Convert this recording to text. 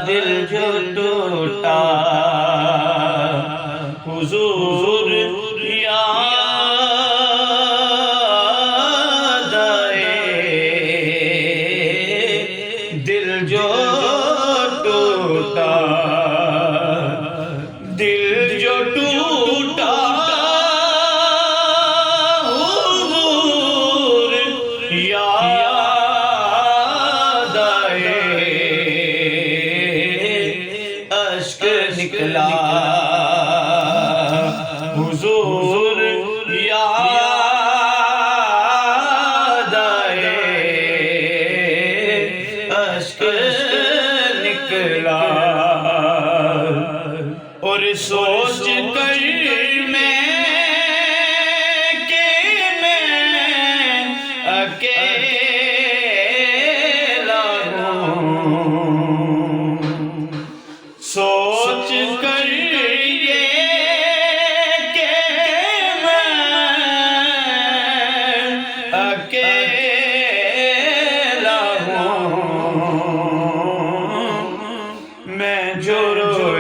दिल जो टूटा हुजूर याद आए। दिल जो टूटा, दिल जो टूटा हुजूर याद आए। अश्क निकला हुजूर याद आए। अश्क निकला और सोच कर मैं के मैं अकेला हूँ। सोच कर ये कि मैं अकेला हूँ। मैं जो रोए